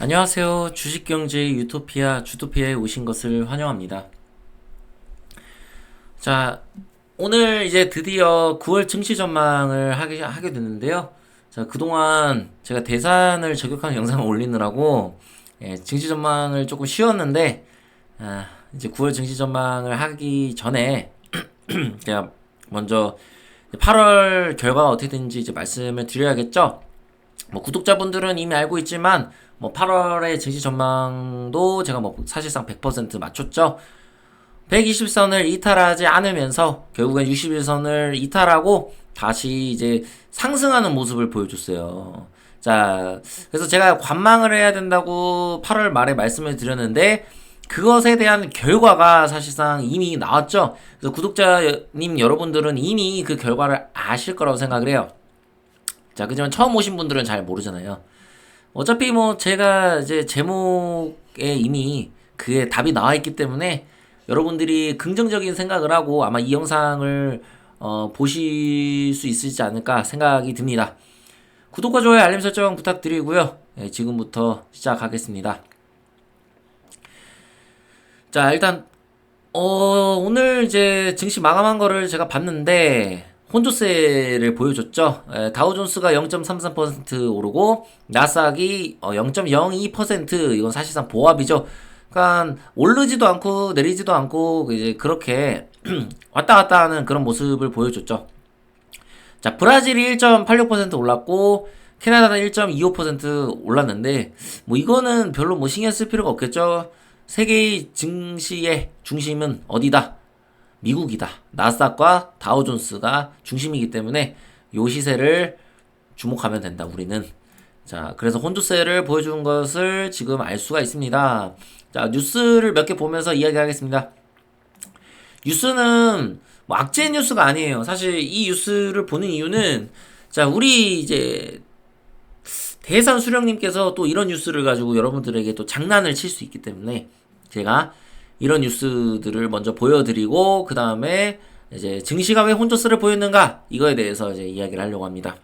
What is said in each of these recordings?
안녕하세요. 주식경제 유토피아 주토피아에 오신 것을 환영합니다. 자, 오늘 이제 드디어 9월 증시 전망을 하게 됐는데요. 자, 그동안 제가 대산을 저격하는 영상을 올리느라고 증시 전망을 조금 쉬었는데, 이제 9월 증시 전망을 하기 전에 제가 먼저 8월 결과가 어떻게 되는지 이제 말씀을 드려야겠죠. 뭐 구독자분들은 이미 알고 있지만 뭐 8월의 증시 전망도 제가 뭐 사실상 100% 맞췄죠. 120선을 이탈하지 않으면서 결국엔 61선을 이탈하고 다시 이제 상승하는 모습을 보여줬어요. 자, 그래서 제가 관망을 해야 된다고 8월 말에 말씀을 드렸는데 그것에 대한 결과가 사실상 이미 나왔죠. 그래서 구독자님 여러분들은 이미 그 결과를 아실 거라고 생각을 해요. 자, 그지만 처음 오신 분들은 잘 모르잖아요. 어차피 뭐 제가 이제 제목에 이미 그게 답이 나와 있기 때문에 여러분들이 긍정적인 생각을 하고 아마 이 영상을 보실 수 있지 않을까 생각이 듭니다. 구독과 좋아요, 알림 설정 부탁드리고요. 지금부터 시작하겠습니다. 자, 일단 오늘 이제 증시 마감한 거를 제가 봤는데 혼조세를 보여줬죠. 다우존스가 0.33% 오르고 나스닥이 0.02%, 이건 사실상 보합이죠. 그러니까 오르지도 않고 내리지도 않고 이제 그렇게 왔다 갔다 하는 그런 모습을 보여줬죠. 자, 브라질이 1.86% 올랐고 캐나다는 1.25% 올랐는데 뭐 이거는 별로 뭐 신경 쓸 필요가 없겠죠. 세계의 증시의 중심은 어디다? 미국이다. 나스닥과 다우존스가 중심이기 때문에 요 시세를 주목하면 된다, 우리는. 자, 그래서 혼조세를 보여주는 것을 지금 알 수가 있습니다. 자, 뉴스를 몇 개 보면서 이야기하겠습니다. 뉴스는 뭐 악재 뉴스가 아니에요. 사실 이 뉴스를 보는 이유는, 자, 우리 이제 대산 수령님께서 또 이런 뉴스를 가지고 여러분들에게 또 장난을 칠 수 있기 때문에 제가 이런 뉴스들을 먼저 보여드리고 그 다음에 이제 증시가 왜 혼조세를 보였는가 이거에 대해서 이제 이야기를 하려고 합니다.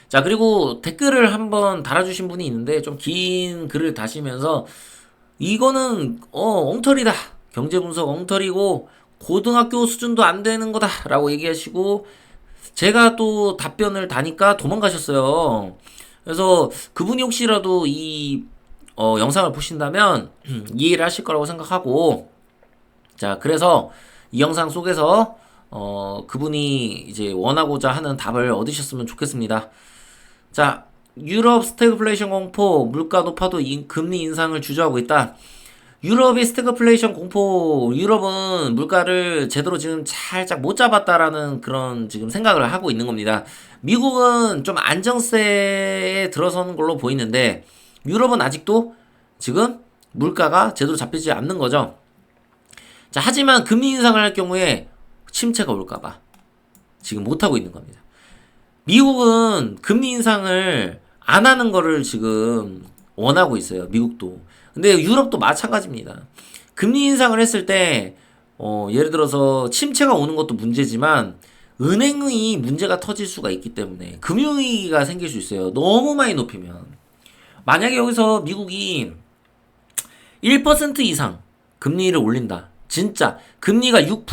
자, 그리고 댓글을 한번 달아주신 분이 있는데 좀 긴 글을 다시면서 이거는 엉터리다, 경제 분석 엉터리고 고등학교 수준도 안 되는 거다 라고 얘기하시고 제가 또 답변을 다니까 도망가셨어요. 그래서 그분이 혹시라도 이 영상을 보신다면 이해를 하실 거라고 생각하고, 자, 그래서 이 영상 속에서 그분이 이제 원하고자 하는 답을 얻으셨으면 좋겠습니다. 자, 유럽 스태그플레이션 공포, 물가 높아도 금리 인상을 주저하고 있다. 유럽이 스태그플레이션 공포, 유럽은 물가를 제대로 지금 살짝 못 잡았다라는 그런 지금 생각을 하고 있는 겁니다. 미국은 좀 안정세에 들어서는 걸로 보이는데 유럽은 아직도 지금 물가가 제대로 잡히지 않는 거죠. 자, 하지만 금리 인상을 할 경우에 침체가 올까봐 지금 못하고 있는 겁니다. 미국은 금리 인상을 안 하는 거를 지금 원하고 있어요. 미국도. 근데 유럽도 마찬가지입니다. 금리 인상을 했을 때 예를 들어서 침체가 오는 것도 문제지만 은행의 문제가 터질 수가 있기 때문에 금융위기가 생길 수 있어요. 너무 많이 높이면. 만약에 여기서 미국이 1% 이상 금리를 올린다. 진짜 금리가 6%,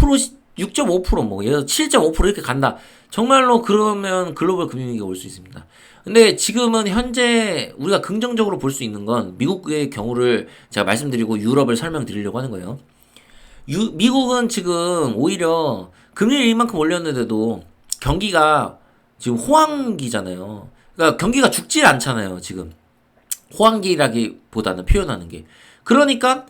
6.5%, 뭐 예를 들어 7.5% 이렇게 간다. 정말로 그러면 글로벌 금융위기가 올 수 있습니다. 근데 지금은 현재 우리가 긍정적으로 볼 수 있는 건 미국의 경우를 제가 말씀드리고 유럽을 설명드리려고 하는 거예요. 미국은 지금 오히려 금리를 이만큼 올렸는데도 경기가 지금 호황기잖아요. 그러니까 경기가 죽질 않잖아요, 지금. 호황기라기보다는 표현하는 게. 그러니까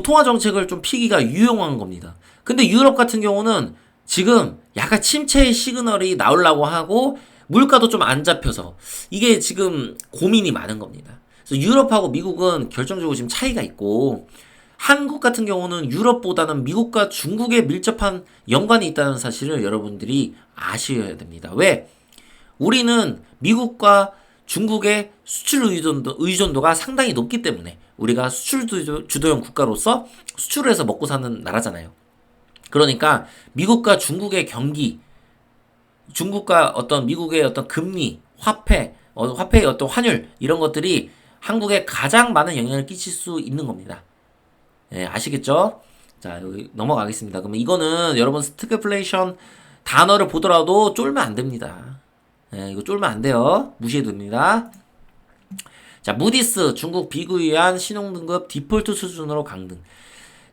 통화 정책을 좀 피기가 유용한 겁니다. 근데 유럽 같은 경우는 지금 약간 침체의 시그널이 나오려고 하고 물가도 좀 안 잡혀서 이게 지금 고민이 많은 겁니다. 그래서 유럽하고 미국은 결정적으로 지금 차이가 있고 한국 같은 경우는 유럽보다는 미국과 중국에 밀접한 연관이 있다는 사실을 여러분들이 아셔야 됩니다. 왜? 우리는 미국과 중국의 수출 의존도가 상당히 높기 때문에 우리가 수출 주도형 국가로서 수출을 해서 먹고 사는 나라잖아요. 그러니까 미국과 중국의 경기, 중국과 어떤 미국의 어떤 금리, 화폐의 어떤 환율 이런 것들이 한국에 가장 많은 영향을 끼칠 수 있는 겁니다. 예, 아시겠죠? 자, 여기 넘어가겠습니다. 그러면 이거는 여러분 스태그플레이션 단어를 보더라도 쫄면 안 됩니다. 예, 이거 쫄면 안 돼요. 무시해도 됩니다. 자, 무디스 중국 비구이한 신용등급 디폴트 수준으로 강등.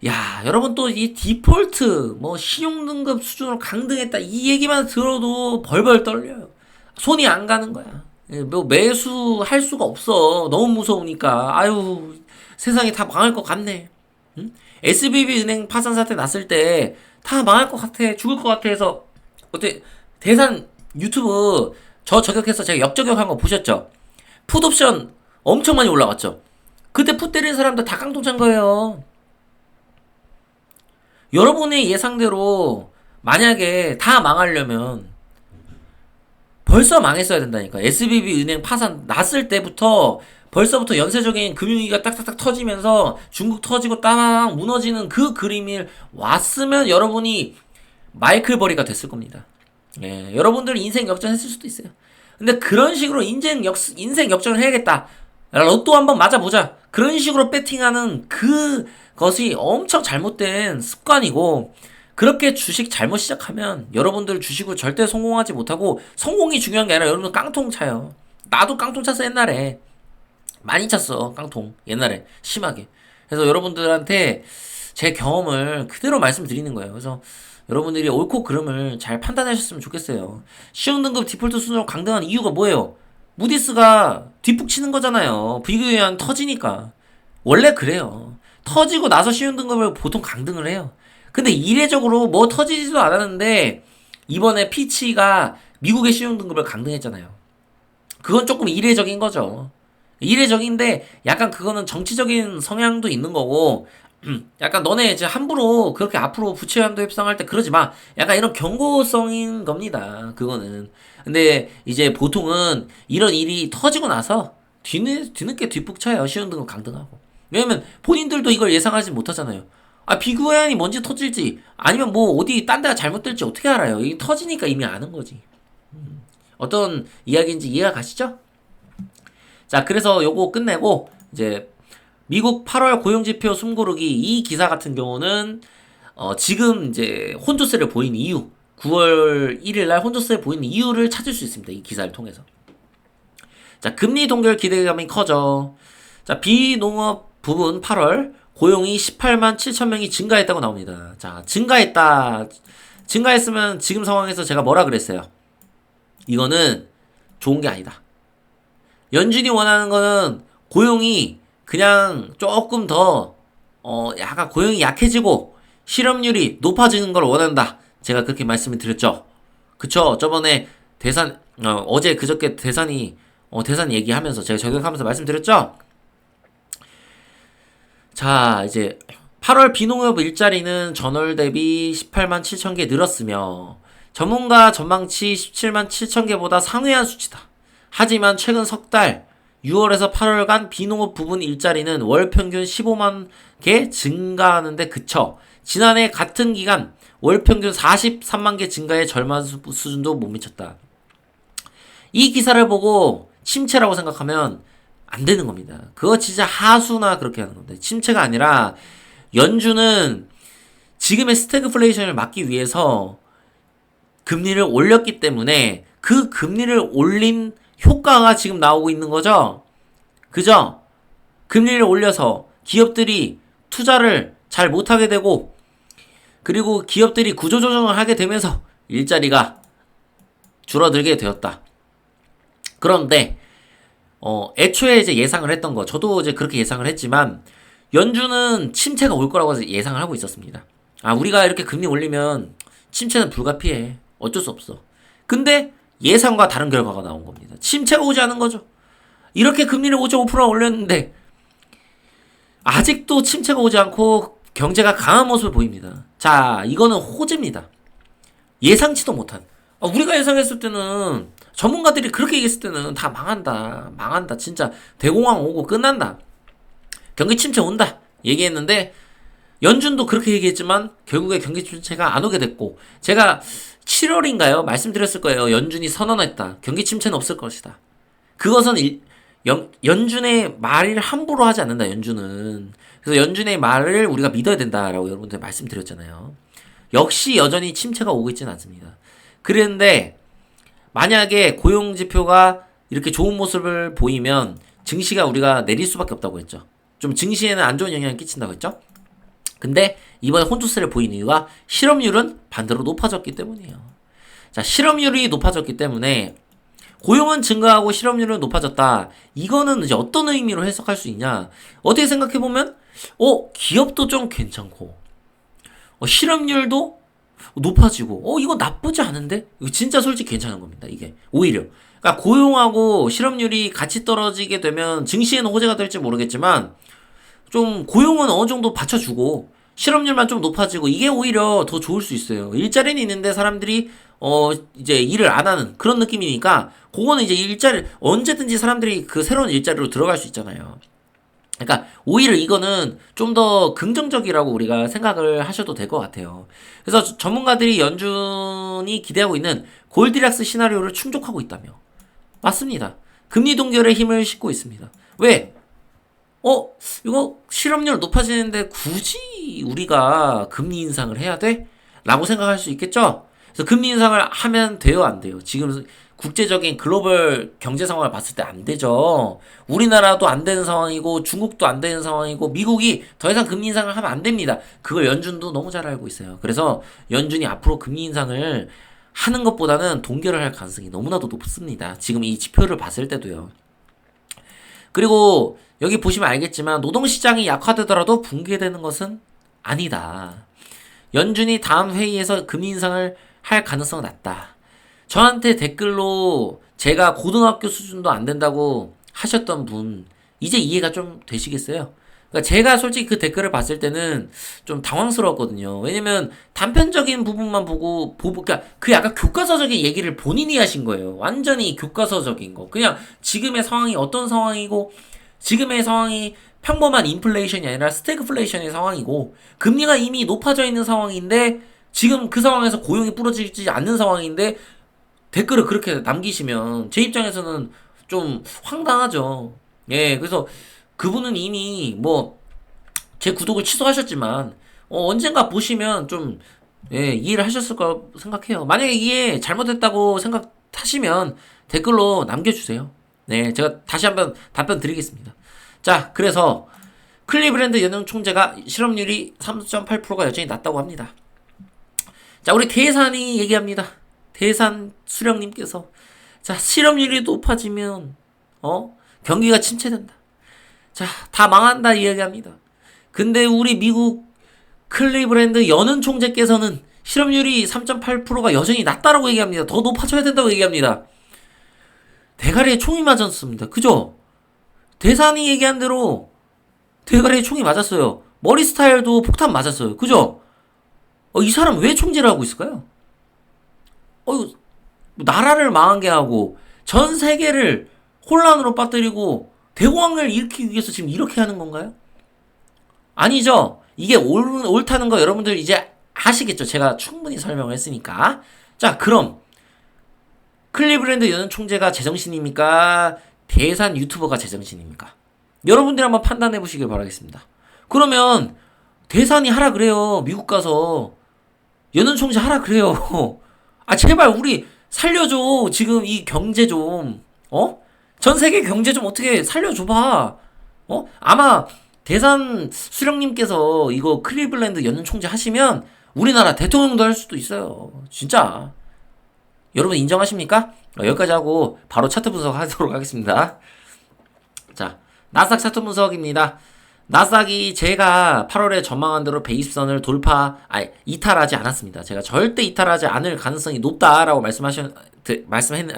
야, 여러분 또 이 디폴트 뭐 신용등급 수준으로 강등했다 이 얘기만 들어도 벌벌 떨려요. 손이 안 가는 거야. 예, 뭐 매수할 수가 없어. 너무 무서우니까. 아유, 세상이 다 망할 것 같네. 응? SBB 은행 파산 사태 났을 때 다 망할 것 같아, 죽을 것 같아 해서 어때 대산 유튜브 저 저격해서 제가 역저격한 거 보셨죠? 풋옵션 엄청 많이 올라갔죠. 그때 풋 때리는 사람들 다 깡통 찬 거예요. 여러분의 예상대로 만약에 다 망하려면 벌써 망했어야 된다니까. SBB 은행 파산 났을 때부터 벌써부터 연쇄적인 금융위기가 딱딱딱 터지면서 중국 터지고 따랑 무너지는 그 그림이 왔으면 여러분이 마이클 버리가 됐을 겁니다. 예, 여러분들 인생 역전했을 수도 있어요. 근데 그런 식으로 인생 역전을 해야겠다. 로또 한번 맞아보자. 그런 식으로 배팅하는 그것이 엄청 잘못된 습관이고, 그렇게 주식 잘못 시작하면 여러분들 주식으로 절대 성공하지 못하고, 성공이 중요한 게 아니라 여러분 깡통 차요. 나도 깡통 찼어 옛날에. 많이 찼어 깡통 옛날에 심하게. 그래서 여러분들한테 제 경험을 그대로 말씀드리는 거예요. 그래서 여러분들이 옳고 그름을 잘 판단하셨으면 좋겠어요. 시흥등급 디폴트 수준으로 강등한 이유가 뭐예요? 무디스가 뒷북 치는 거잖아요. 비교유한 터지니까. 원래 그래요. 터지고 나서 시흥등급을 보통 강등을 해요. 근데 이례적으로 뭐 터지지도 않았는데 이번에 피치가 미국의 시흥등급을 강등했잖아요. 그건 조금 이례적인 거죠. 이례적인데 약간 그거는 정치적인 성향도 있는 거고, 약간 너네 이제 함부로 그렇게 앞으로 부채 한도 협상할 때 그러지 마. 약간 이런 경고성인 겁니다. 그거는. 근데 이제 보통은 이런 일이 터지고 나서 뒤늦게 뒷북 쳐요. 시흥등급 강등하고. 왜냐면 본인들도 이걸 예상하지 못하잖아요. 아, 비구현이 뭔지 터질지 아니면 뭐 어디 딴 데가 잘못될지 어떻게 알아요? 이게 터지니까 이미 아는 거지. 어떤 이야기인지 이해가 가시죠? 자, 그래서 요거 끝내고 이제 미국 8월 고용지표 숨고르기 이 기사 같은 경우는 지금 이제 혼조세를 보인 이유, 9월 1일 날 혼조세를 보인 이유를 찾을 수 있습니다. 이 기사를 통해서. 자, 금리 동결 기대감이 커져. 자, 비농업 부분 8월 고용이 18만 7천 명이 증가했다고 나옵니다. 자, 증가했다. 증가했으면 지금 상황에서 제가 뭐라 그랬어요? 이거는 좋은 게 아니다. 연준이 원하는 거는 고용이 그냥 조금 더 약간 고용이 약해지고 실업률이 높아지는 걸 원한다. 제가 그렇게 말씀을 드렸죠. 그쵸? 저번에 대산 어제 그저께 대산 얘기하면서 제가 적용하면서 말씀드렸죠. 자, 이제 8월 비농업 일자리는 전월 대비 18만 7천 개 늘었으며 전문가 전망치 17만 7천 개보다 상회한 수치다. 하지만 최근 석 달 6월에서 8월간 비농업 부분 일자리는 월 평균 15만 개 증가하는데 그쳐 지난해 같은 기간 월 평균 43만 개 증가의 절반 수준도 못 미쳤다. 이 기사를 보고 침체라고 생각하면 안 되는 겁니다. 그거 진짜 하수나 그렇게 하는 겁니다. 침체가 아니라 연준은 지금의 스태그플레이션을 막기 위해서 금리를 올렸기 때문에 그 금리를 올린 효과가 지금 나오고 있는 거죠. 그죠? 금리를 올려서 기업들이 투자를 잘 못하게 되고, 그리고 기업들이 구조조정을 하게 되면서 일자리가 줄어들게 되었다. 그런데 애초에 이제 예상을 했던 거, 저도 이제 그렇게 예상을 했지만 연준은 침체가 올 거라고 예상을 하고 있었습니다. 아, 우리가 이렇게 금리 올리면 침체는 불가피해. 어쩔 수 없어. 근데 예상과 다른 결과가 나온 겁니다. 침체가 오지 않은 거죠. 이렇게 금리를 5.5% 올렸는데 아직도 침체가 오지 않고 경제가 강한 모습을 보입니다. 자, 이거는 호재입니다. 예상치도 못한. 우리가 예상했을 때는 전문가들이 그렇게 얘기했을 때는 다 망한다. 진짜 대공황 오고 끝난다. 경기 침체 온다. 얘기했는데 연준도 그렇게 얘기했지만 결국에 경기 침체가 안 오게 됐고, 제가 7월인가요? 말씀드렸을 거예요. 연준이 선언했다. 경기 침체는 없을 것이다. 그것은 연준의 말을 함부로 하지 않는다, 연준은. 그래서 연준의 말을 우리가 믿어야 된다라고 여러분들 말씀드렸잖아요. 역시 여전히 침체가 오고 있지는 않습니다. 그런데 만약에 고용지표가 이렇게 좋은 모습을 보이면 증시가 우리가 내릴 수밖에 없다고 했죠. 좀 증시에는 안 좋은 영향을 끼친다고 했죠. 근데 이번에 혼조세를 보인 이유가 실업률은 반대로 높아졌기 때문이에요. 자, 실업률이 높아졌기 때문에 고용은 증가하고 실업률은 높아졌다. 이거는 이제 어떤 의미로 해석할 수 있냐? 어떻게 생각해보면, 기업도 좀 괜찮고, 실업률도 높아지고, 이거 나쁘지 않은데? 이거 진짜 솔직히 괜찮은 겁니다, 이게. 오히려. 그러니까 고용하고 실업률이 같이 떨어지게 되면 증시에는 호재가 될지 모르겠지만, 좀 고용은 어느 정도 받쳐주고, 실업률만 좀 높아지고, 이게 오히려 더 좋을 수 있어요. 일자리는 있는데 사람들이, 이제 일을 안 하는 그런 느낌이니까, 그거는 이제 언제든지 사람들이 그 새로운 일자리로 들어갈 수 있잖아요. 그러니까 오히려 이거는 좀 더 긍정적이라고 우리가 생각을 하셔도 될 것 같아요. 그래서 전문가들이 연준이 기대하고 있는 골디락스 시나리오를 충족하고 있다며. 맞습니다. 금리 동결에 힘을 싣고 있습니다. 왜? 이거 실업률 높아지는데 굳이 우리가 금리 인상을 해야 돼? 라고 생각할 수 있겠죠? 그래서 금리 인상을 하면 돼요, 안 돼요? 지금 국제적인 글로벌 경제 상황을 봤을 때 안 되죠. 우리나라도 안 되는 상황이고 중국도 안 되는 상황이고 미국이 더 이상 금리 인상을 하면 안 됩니다. 그걸 연준도 너무 잘 알고 있어요. 그래서 연준이 앞으로 금리 인상을 하는 것보다는 동결을 할 가능성이 너무나도 높습니다. 지금 이 지표를 봤을 때도요. 그리고 여기 보시면 알겠지만 노동시장이 약화되더라도 붕괴되는 것은 아니다. 연준이 다음 회의에서 금리 인상을 할 가능성은 낮다. 저한테 댓글로 제가 고등학교 수준도 안 된다고 하셨던 분 이제 이해가 좀 되시겠어요? 그러니까 제가 솔직히 그 댓글을 봤을 때는 좀 당황스러웠거든요. 왜냐면 단편적인 부분만 보고 그러니까 그 약간 교과서적인 얘기를 본인이 하신 거예요. 완전히 교과서적인 거. 그냥 지금의 상황이 어떤 상황이고 지금의 상황이 평범한 인플레이션이 아니라 스태그플레이션의 상황이고 금리가 이미 높아져 있는 상황인데 지금 그 상황에서 고용이 부러지지 않는 상황인데 댓글을 그렇게 남기시면 제 입장에서는 좀 황당하죠. 예, 그래서 그분은 이미 제 구독을 취소하셨지만 언젠가 보시면 좀 이해를 하셨을 거 생각해요. 만약에 이해 잘못했다고 생각하시면 댓글로 남겨주세요. 네, 제가 다시 한번 답변 드리겠습니다. 자, 그래서 클리브랜드 연준 총재가 실업률이 3.8%가 여전히 낮다고 합니다. 자, 우리 대산이 얘기합니다. 대산 수령님께서 자, 실업률이 높아지면 경기가 침체된다. 자, 다 망한다 이야기합니다. 근데 우리 미국 클리브랜드 연은 총재께서는 실업률이 3.8%가 여전히 낮다라고 얘기합니다. 더 높아져야 된다고 얘기합니다. 대가리에 총이 맞았습니다. 그죠? 대산이 얘기한 대로 대가리에 총이 맞았어요. 머리 스타일도 폭탄 맞았어요. 그죠? 이 사람 왜 총재를 하고 있을까요? 나라를 망하게 하고 전 세계를 혼란으로 빠뜨리고 대공황을 일으키기 위해서 지금 이렇게 하는 건가요? 아니죠. 이게 옳다는 거 여러분들 이제 아시겠죠? 제가 충분히 설명을 했으니까. 자, 그럼 클리브랜드 연은 총재가 제정신입니까? 대산 유튜버가 제정신입니까? 여러분들이 한번 판단해 보시길 바라겠습니다. 그러면 대산이 하라 그래요. 미국 가서 연은 총재 하라 그래요. 제발 우리 살려줘. 지금 이 경제 좀 전 세계 경제 좀 어떻게 살려줘봐. 아마 대산 수령님께서 이거 클리블랜드 연준 총재 하시면 우리나라 대통령도 할 수도 있어요. 진짜. 여러분 인정하십니까? 여기까지 하고 바로 차트 분석하도록 하겠습니다. 자, 나스닥 차트 분석입니다. 나스닥이 제가 8월에 전망한 대로 120선을 이탈하지 않았습니다. 제가 절대 이탈하지 않을 가능성이 높다라고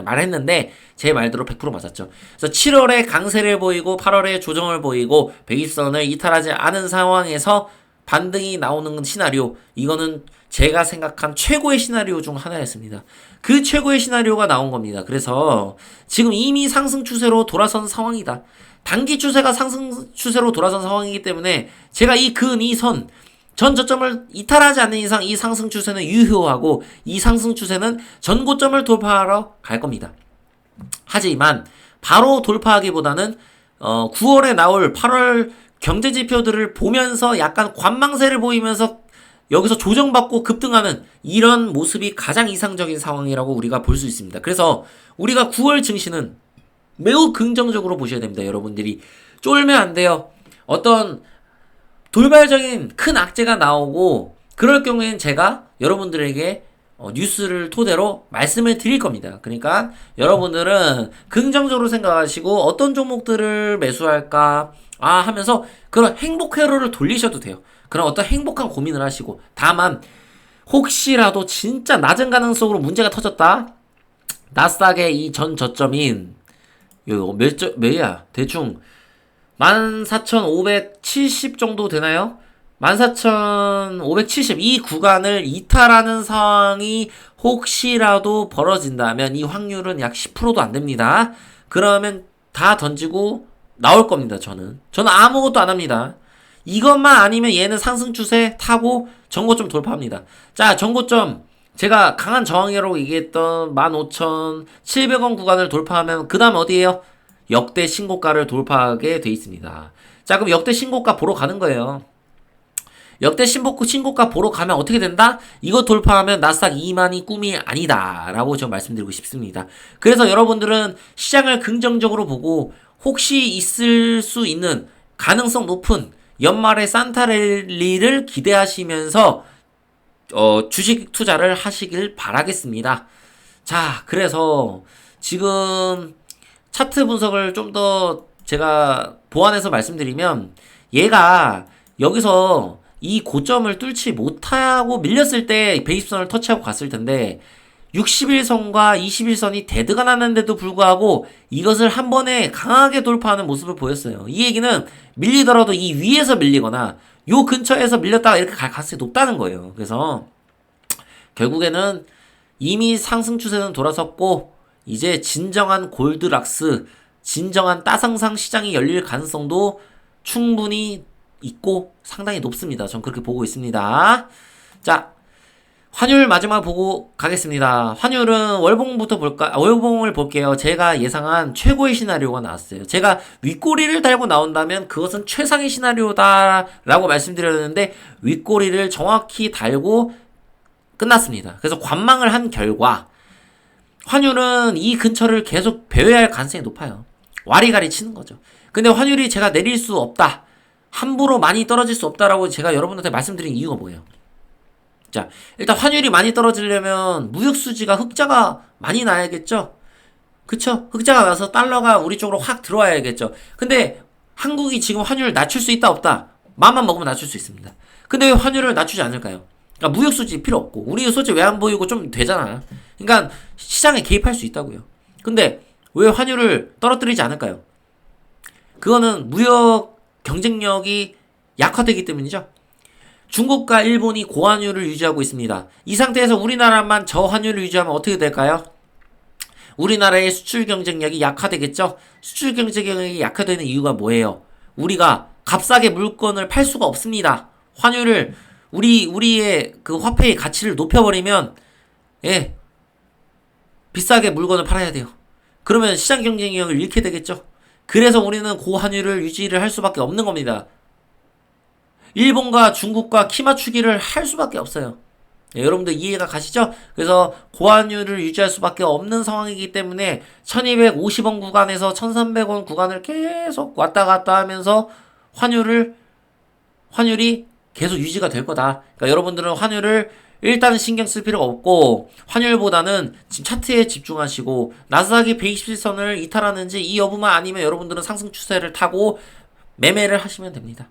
말했는데 제 말대로 100% 맞았죠. 그래서 7월에 강세를 보이고 8월에 조정을 보이고 120선을 이탈하지 않은 상황에서 반등이 나오는 시나리오, 이거는 제가 생각한 최고의 시나리오 중 하나였습니다. 그 최고의 시나리오가 나온 겁니다. 그래서 지금 이미 상승 추세로 돌아선 상황이다. 단기 추세가 상승 추세로 돌아선 상황이기 때문에 제가 이 선 전 저점을 이탈하지 않는 이상 이 상승 추세는 유효하고 이 상승 추세는 전 고점을 돌파하러 갈 겁니다. 하지만 바로 돌파하기보다는 9월에 나올 8월 경제 지표들을 보면서 약간 관망세를 보이면서 여기서 조정받고 급등하는 이런 모습이 가장 이상적인 상황이라고 우리가 볼 수 있습니다. 그래서 우리가 9월 증시는 매우 긍정적으로 보셔야 됩니다. 여러분들이 쫄면 안 돼요. 어떤 돌발적인 큰 악재가 나오고 그럴 경우엔 제가 여러분들에게 뉴스를 토대로 말씀을 드릴 겁니다. 그러니까 여러분들은 긍정적으로 생각하시고 어떤 종목들을 매수할까 하면서 그런 행복 회로를 돌리셔도 돼요. 그런 어떤 행복한 고민을 하시고, 다만 혹시라도 진짜 낮은 가능성으로 문제가 터졌다. 나스닥의 이 전 저점인 몇야 대충 14,570 정도 되나요? 14,570 이 구간을 이탈하는 상황이 혹시라도 벌어진다면 이 확률은 약 10%도 안 됩니다. 그러면 다 던지고 나올 겁니다. 저는 아무것도 안 합니다. 이것만 아니면 얘는 상승 추세 타고 전고점 돌파합니다. 자, 전고점 제가 강한 저항이라고 얘기했던 15,700원 구간을 돌파하면 그 다음 어디에요? 역대 신고가를 돌파하게 돼 있습니다. 자, 그럼 역대 신고가 보러 가는 거예요. 역대 신고가 보러 가면 어떻게 된다? 이거 돌파하면 나스닥 2만이 꿈이 아니다 라고 저 말씀드리고 싶습니다. 그래서 여러분들은 시장을 긍정적으로 보고 혹시 있을 수 있는 가능성 높은 연말의 산타랠리를 기대하시면서 주식 투자를 하시길 바라겠습니다. 자, 그래서 지금 차트 분석을 좀 더 제가 보완해서 말씀드리면, 얘가 여기서 이 고점을 뚫지 못하고 밀렸을 때 120선을 터치하고 갔을 텐데 60일선과 21선이 대드가 났는데도 불구하고 이것을 한 번에 강하게 돌파하는 모습을 보였어요. 이 얘기는 밀리더라도 이 위에서 밀리거나 요 근처에서 밀렸다가 이렇게 갈 가능성이 높다는 거예요. 그래서 결국에는 이미 상승 추세는 돌아섰고 이제 진정한 골드락스, 진정한 따상상 시장이 열릴 가능성도 충분히 있고 상당히 높습니다. 전 그렇게 보고 있습니다. 자, 환율 마지막 보고 가겠습니다. 환율은 월봉부터 볼까? 월봉을 볼게요. 제가 예상한 최고의 시나리오가 나왔어요. 제가 윗꼬리를 달고 나온다면 그것은 최상의 시나리오다라고 말씀드렸는데 윗꼬리를 정확히 달고 끝났습니다. 그래서 관망을 한 결과 환율은 이 근처를 계속 배회할 가능성이 높아요. 와리가리 치는 거죠. 근데 환율이 제가 내릴 수 없다, 함부로 많이 떨어질 수 없다라고 제가 여러분한테 말씀드린 이유가 뭐예요? 자, 일단 환율이 많이 떨어지려면 무역수지가 흑자가 많이 나야겠죠? 그쵸? 흑자가 나서 달러가 우리 쪽으로 확 들어와야겠죠? 근데 한국이 지금 환율을 낮출 수 있다 없다? 마음만 먹으면 낮출 수 있습니다. 근데 왜 환율을 낮추지 않을까요? 그러니까 무역수지 필요 없고 우리 솔직히 왜 안 보이고 좀 되잖아. 그러니까 시장에 개입할 수 있다고요. 근데 왜 환율을 떨어뜨리지 않을까요? 그거는 무역 경쟁력이 약화되기 때문이죠. 중국과 일본이 고환율을 유지하고 있습니다. 이 상태에서 우리나라만 저환율을 유지하면 어떻게 될까요? 우리나라의 수출 경쟁력이 약화되겠죠? 수출 경쟁력이 약화되는 이유가 뭐예요? 우리가 값싸게 물건을 팔 수가 없습니다. 환율을 우리의 그 화폐의 가치를 높여버리면 비싸게 물건을 팔아야 돼요. 그러면 시장 경쟁력을 잃게 되겠죠? 그래서 우리는 고환율을 유지를 할 수밖에 없는 겁니다. 일본과 중국과 키 맞추기를 할 수밖에 없어요. 여러분들 이해가 가시죠? 그래서 고환율을 유지할 수밖에 없는 상황이기 때문에 1250원 구간에서 1300원 구간을 계속 왔다 갔다 하면서 환율이 계속 유지가 될 거다. 그러니까 여러분들은 환율을 일단은 신경 쓸 필요가 없고 환율보다는 지금 차트에 집중하시고 나스닥이 120선을 이탈하는지 이 여부만 아니면 여러분들은 상승 추세를 타고 매매를 하시면 됩니다.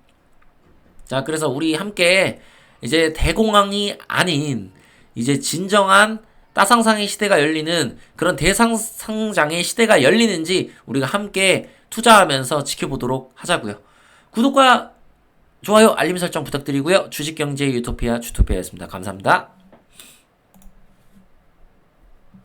자, 그래서 우리 함께 이제 대공황이 아닌 이제 진정한 따상상의 시대가 열리는 그런 대상상장의 시대가 열리는지 우리가 함께 투자하면서 지켜보도록 하자고요. 구독과 좋아요, 알림 설정 부탁드리고요. 주식경제 유토피아 주토피아였습니다. 감사합니다.